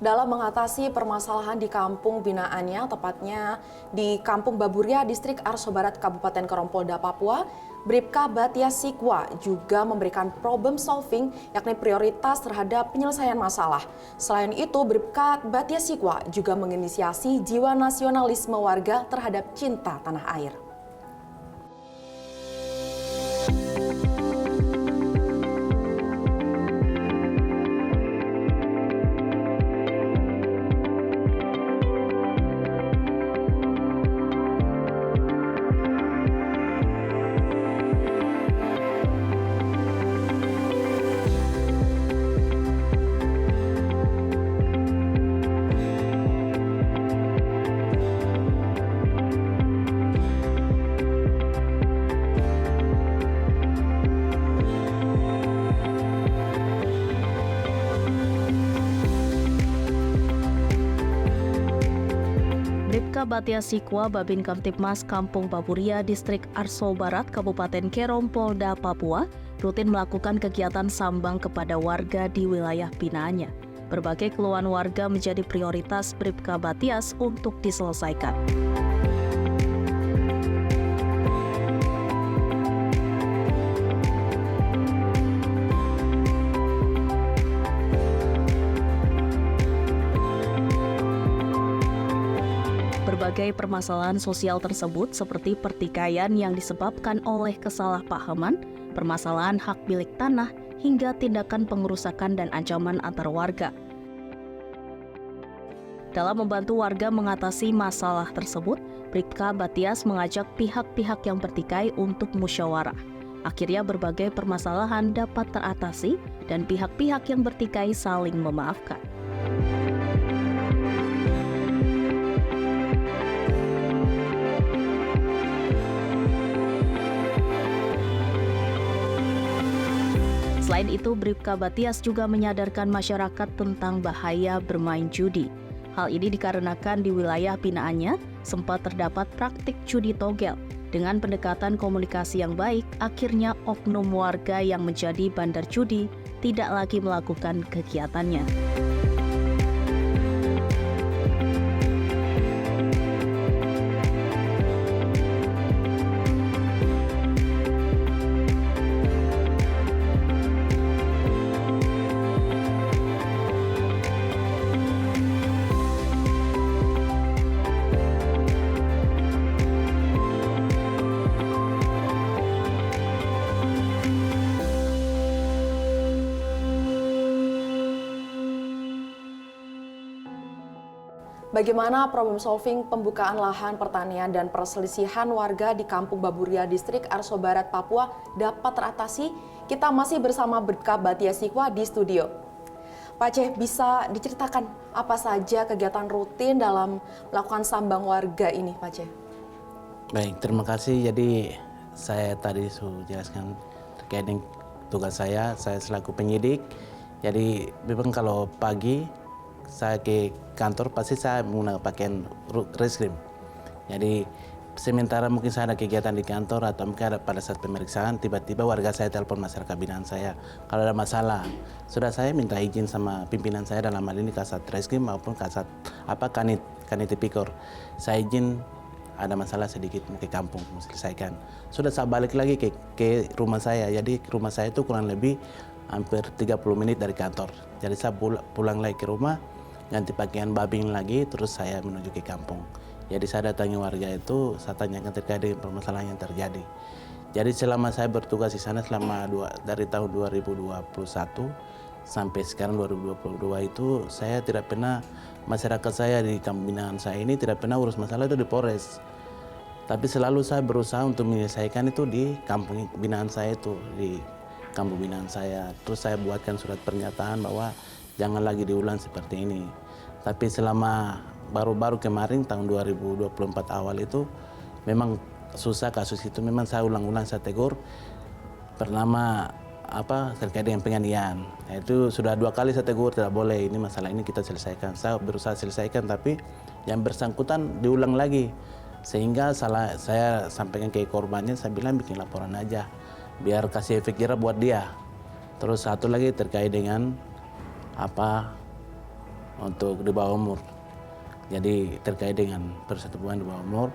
dalam mengatasi permasalahan di kampung binaannya, tepatnya di Kampung Baburia, Distrik Arso Barat, Kabupaten Korompolda, Papua. Bribka Batia Sikwa juga memberikan problem solving, yakni prioritas terhadap penyelesaian masalah. Selain itu, Bribka Batia Sikwa juga menginisiasi jiwa nasionalisme warga terhadap cinta tanah air. Bribka Batia Sikwa, Babin Kamtipmas Kampung Baburia, Distrik Arso Barat, Kabupaten Korompolda, Papua, rutin melakukan kegiatan sambang kepada warga di wilayah binaannya. Berbagai keluhan warga menjadi prioritas Bribka Batias untuk diselesaikan. Berbagai permasalahan sosial tersebut seperti pertikaian yang disebabkan oleh kesalahpahaman, permasalahan hak milik tanah, hingga tindakan pengerusakan dan ancaman antar warga. Dalam membantu warga mengatasi masalah tersebut, Bribka Batias mengajak pihak-pihak yang bertikai untuk musyawarah. Akhirnya berbagai permasalahan dapat teratasi dan pihak-pihak yang bertikai saling memaafkan. Selain itu, Bribka Batias juga menyadarkan masyarakat tentang bahaya bermain judi. Hal ini dikarenakan di wilayah binaannya sempat terdapat praktik judi togel. Dengan pendekatan komunikasi yang baik, akhirnya oknum warga yang menjadi bandar judi tidak lagi melakukan kegiatannya. Bagaimana problem solving pembukaan lahan pertanian dan perselisihan warga di Kampung Baburia, Distrik Arso Barat, Papua dapat teratasi? Kita masih bersama Bribka Batia Sikwa di studio. Pak Ceh, bisa diceritakan apa saja kegiatan rutin dalam melakukan sambang warga ini, Pak Ceh? Baik, terima kasih. Jadi saya tadi sudah jelaskan terkait dengan tugas saya selaku penyidik. Jadi memang kalau pagi saya ke kantor pasti saya menggunakan pakaian reskrim. Jadi sementara mungkin saya ada kegiatan di kantor atau mungkin ada pada saat pemeriksaan, tiba-tiba warga saya telepon masyarakat binaan saya. Kalau ada masalah, sudah saya minta izin sama pimpinan saya dalam hal ini Kasat Reskrim maupun Kasat Kanit Tipikor. Saya izin ada masalah sedikit ke kampung, mau selesaikan. Sudah saya balik lagi ke rumah saya. Jadi rumah saya itu kurang lebih hampir 30 menit dari kantor. Jadi saya pulang lagi ke rumah, ganti pakaian babing lagi, terus saya menuju ke kampung. Jadi saya datangi warga itu, saya tanyakan terkait dengan permasalahan yang terjadi. Jadi selama saya bertugas di sana dari tahun 2021 sampai sekarang 2022 itu saya tidak pernah, masyarakat saya di kampung binaan saya ini tidak pernah urus masalah itu di Polres. Tapi selalu saya berusaha untuk menyelesaikan itu di kampung binaan saya itu, di kampung binaan saya. Terus saya buatkan surat pernyataan bahwa jangan lagi diulang seperti ini. Tapi selama baru-baru kemarin tahun 2024 awal itu memang susah kasus itu, memang saya ulang-ulang saya tegur. Pertama terkait dengan penganiayaan. Nah, itu sudah 2 kali saya tegur, tidak boleh, ini masalah ini kita selesaikan. Saya berusaha selesaikan tapi yang bersangkutan diulang lagi. Sehingga saya sampaikan ke korbannya, saya bilang bikin laporan aja biar kasih efek jerah buat dia. Terus satu lagi terkait dengan untuk di bawah umur. Jadi terkait dengan persetubuhan di bawah umur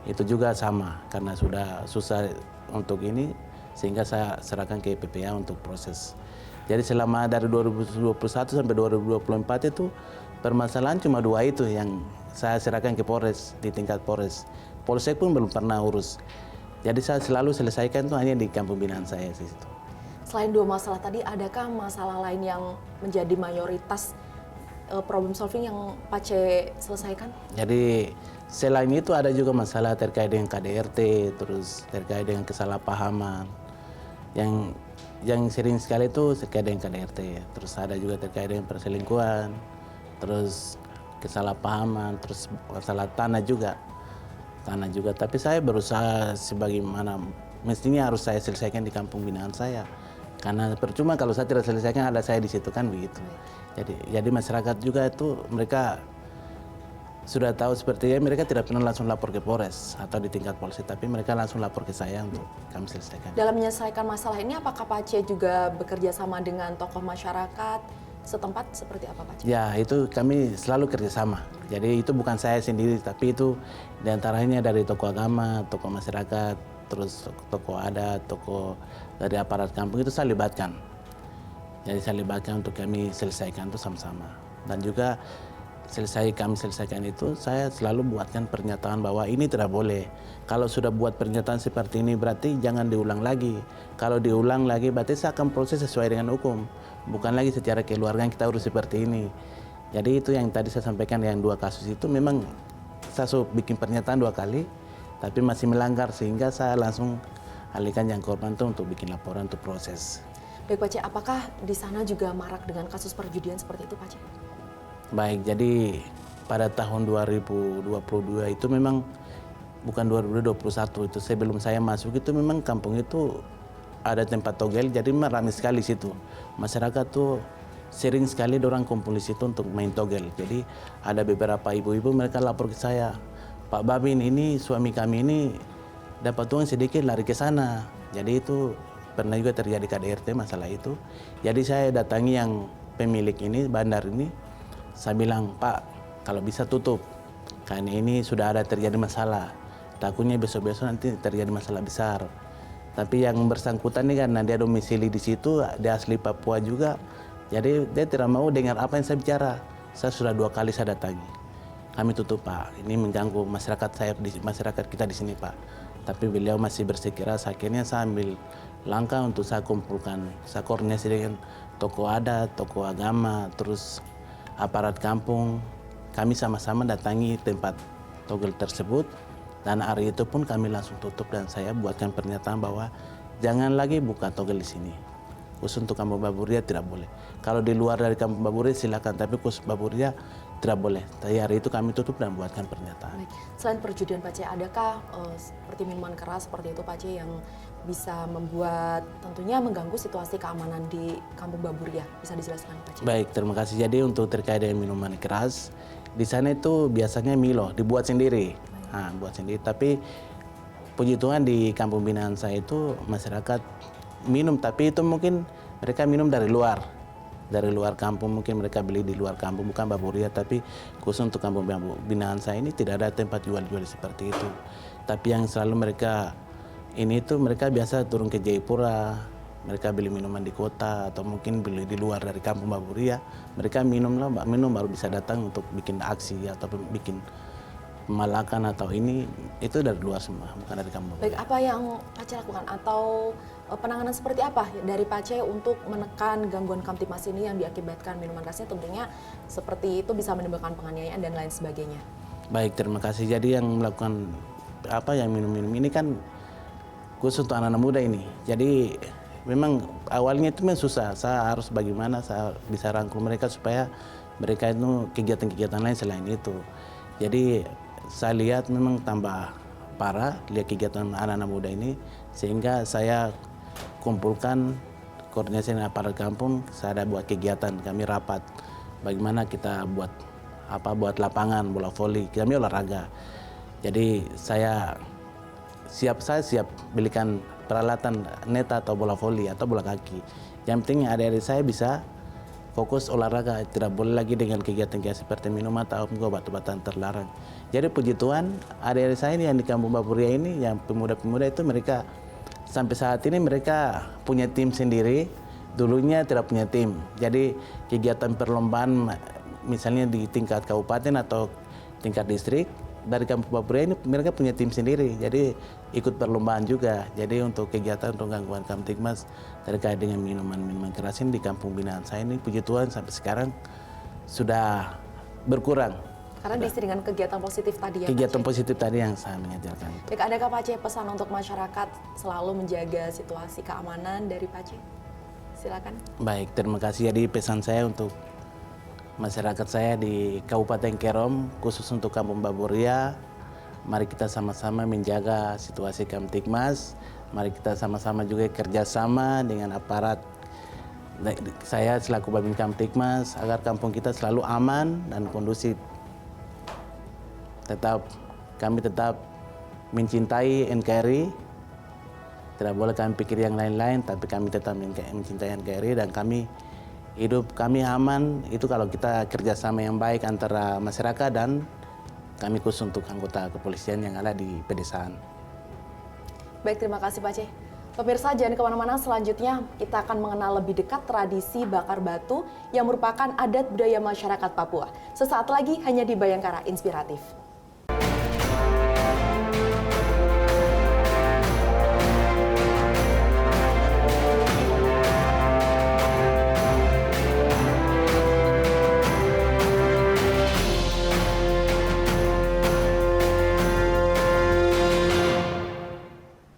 itu juga sama karena sudah susah untuk ini sehingga saya serahkan ke PPA untuk proses. Jadi selama dari 2021 sampai 2024 itu permasalahan cuma 2 itu yang saya serahkan ke Polres di tingkat Polres. Polsek pun belum pernah urus. Jadi saya selalu selesaikan itu hanya di kampung binaan saya di situ. Selain 2 masalah tadi, adakah masalah lain yang menjadi mayoritas problem solving yang Pace selesaikan? Jadi selain itu ada juga masalah terkait dengan KDRT, terus terkait dengan kesalahpahaman. Yang sering sekali itu terkait dengan KDRT, terus ada juga terkait dengan perselingkuhan, terus kesalahpahaman, terus masalah tanah juga. Tapi saya berusaha sebagaimana mestinya harus saya selesaikan di kampung binaan saya. Karena percuma kalau saya tidak selesaikan ada saya di situ kan begitu. Jadi masyarakat juga itu mereka sudah tahu sepertinya mereka tidak pernah langsung lapor ke Polres atau di tingkat polisi, tapi mereka langsung lapor ke saya untuk kami selesaikan. Dalam menyelesaikan masalah ini, apakah Pace juga bekerja sama dengan tokoh masyarakat setempat seperti apa Pace? Ya, itu kami selalu kerjasama. Jadi itu bukan saya sendiri, tapi itu diantaranya dari tokoh agama, tokoh masyarakat, terus tokoh adat, tokoh dari aparat kampung itu saya libatkan. Jadi saya libatkan untuk kami selesaikan itu sama-sama. Dan juga kami selesaikan itu, saya selalu buatkan pernyataan bahwa ini tidak boleh. Kalau sudah buat pernyataan seperti ini berarti jangan diulang lagi. Kalau diulang lagi berarti saya akan proses sesuai dengan hukum. Bukan lagi secara keluarga kita urus seperti ini. Jadi itu yang tadi saya sampaikan yang 2 kasus itu memang saya bikin pernyataan 2 kali, tapi masih melanggar sehingga saya langsung alihkan yang korban itu untuk bikin laporan untuk proses. Baik Pace, apakah di sana juga marak dengan kasus perjudian seperti itu Pace? Baik, jadi pada tahun 2022 itu memang bukan 2021 itu sebelum saya masuk itu memang kampung itu ada tempat togel, jadi ramai sekali situ. Masyarakat tuh sering sekali orang kumpul di situ untuk main togel. Jadi ada beberapa ibu-ibu mereka lapor ke saya, Pak Babin ini suami kami ini dapat uang sedikit lari ke sana. Jadi itu pernah juga terjadi KDRT masalah itu. Jadi saya datangi yang pemilik ini, bandar ini, saya bilang, Pak, kalau bisa tutup, karena ini sudah ada terjadi masalah. Takutnya besok-besok nanti terjadi masalah besar. Tapi yang bersangkutan ini karena dia domisili di situ, dia asli Papua juga. Jadi dia tidak mau dengar apa yang saya bicara. Saya sudah 2 kali saya datangi. Kami tutup Pak, ini mengganggu masyarakat kita di sini Pak. Tapi beliau masih bersikeras, akhirnya saya ambil langkah untuk saya kumpulkan. Saya koordinasi dengan tokoh adat, tokoh agama, terus aparat kampung. Kami sama-sama datangi tempat togel tersebut. Dan hari itu pun kami langsung tutup dan saya buatkan pernyataan bahwa jangan lagi buka togel di sini. Khusus untuk kampung Baburia tidak boleh. Kalau di luar dari kampung Baburia silakan, tapi khusus Baburia tidak boleh. Tapi hari itu kami tutup dan buatkan pernyataan. Baik. Selain perjudian Pace, adakah seperti minuman keras seperti itu Pace yang bisa membuat tentunya mengganggu situasi keamanan di kampung Baburia? Bisa dijelaskan Pace? Baik, terima kasih. Jadi untuk terkait dengan minuman keras, di sana itu biasanya Milo dibuat sendiri. Buat sendiri. Tapi puji Tuhan di kampung binaan saya itu masyarakat minum, tapi itu mungkin mereka minum dari luar kampung, mungkin mereka beli di luar kampung, bukan Baburia, tapi khusus untuk kampung binaan saya ini tidak ada tempat jual-jual seperti itu. Tapi yang selalu mereka biasa turun ke Jayapura, mereka beli minuman di kota atau mungkin beli di luar dari kampung Baburia, mereka minum baru bisa datang untuk bikin aksi atau bikin pemalakan atau itu dari luar semua, bukan dari kampung. Baik, apa yang Pace lakukan atau penanganan seperti apa dari Pace untuk menekan gangguan kamtipmas ini yang diakibatkan minuman kerasnya? Tentunya seperti itu bisa menimbulkan penganiayaan dan lain sebagainya. Baik, terima kasih. Jadi yang melakukan yang minum-minum ini kan khusus untuk anak-anak muda ini. Jadi memang awalnya itu memang susah. Saya harus bagaimana saya bisa rangkul mereka supaya mereka itu kegiatan-kegiatan lain selain itu. Jadi saya lihat memang tambah parah lihat kegiatan anak-anak muda ini, sehingga saya kumpulkan koordinasi dengan aparat kampung. Saya ada buat kegiatan, kami rapat bagaimana kita buat lapangan bola voli, kami olahraga. Jadi saya siap belikan peralatan net atau bola voli atau bola kaki. Yang penting adik-adik saya bisa fokus olahraga, tidak boleh lagi dengan kegiatan-kegiatan seperti minum atau obat-obatan terlarang. Jadi puji Tuhan, adik-adik saya ini yang di Kampung Baburia ini, yang pemuda-pemuda itu mereka sampai saat ini mereka punya tim sendiri. Dulunya tidak punya tim. Jadi kegiatan perlombaan misalnya di tingkat kabupaten atau tingkat distrik, dari Kampung Baburia ini mereka punya tim sendiri, jadi ikut perlombaan juga. Jadi untuk kegiatan untuk gangguan Kamtibmas terkait dengan minuman-minuman keras ini di kampung binaan saya ini, puji Tuhan sampai sekarang sudah berkurang. Karena diisi dengan kegiatan positif tadi ya, Kegiatan Pak C. positif tadi yang saya mengajarkan. Baik, adakah Pak C pesan untuk masyarakat selalu menjaga situasi keamanan dari Pak C? Silakan. Baik, terima kasih. Jadi pesan saya untuk masyarakat saya di Kabupaten Kerom, khusus untuk Kampung Baburia, mari kita sama-sama menjaga situasi Kamtibmas. Mari kita sama-sama juga kerjasama dengan aparat. Saya selaku Babin Kamtibmas agar kampung kita selalu aman dan kondusif. Kami tetap mencintai NKRI. Tidak boleh kami pikir yang lain-lain, tapi kami tetap mencintai NKRI dan kami aman itu kalau kita kerjasama yang baik antara masyarakat dan kami khusus untuk anggota kepolisian yang ada di pedesaan. Baik, terima kasih Pak C. Pemirsa, jangan kemana-mana, selanjutnya kita akan mengenal lebih dekat tradisi bakar batu yang merupakan adat budaya masyarakat Papua. Sesaat lagi hanya di Bayangkara Inspiratif.